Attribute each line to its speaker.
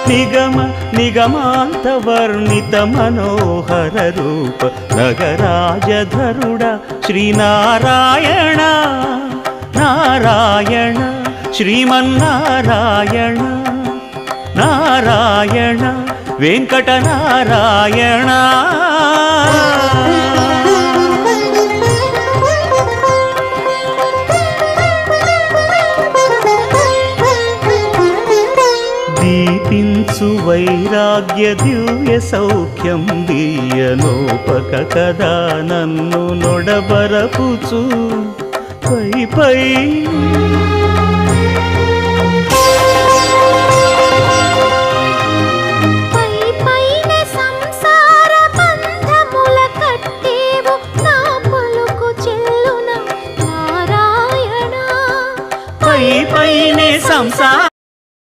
Speaker 1: నిగమ నిగమాంతవర్ణిత మనోహర రూప నగరాజధరుడ శ్రీనారాయణ నారాయణ శ్రీమన్నారాయణ నారాయణ వెంకటనారాయణ. దీపించు వైరాగ్య దివ్య సౌఖ్యం దీయనోపక కదా నన్ను నొడబరపుచు పై పై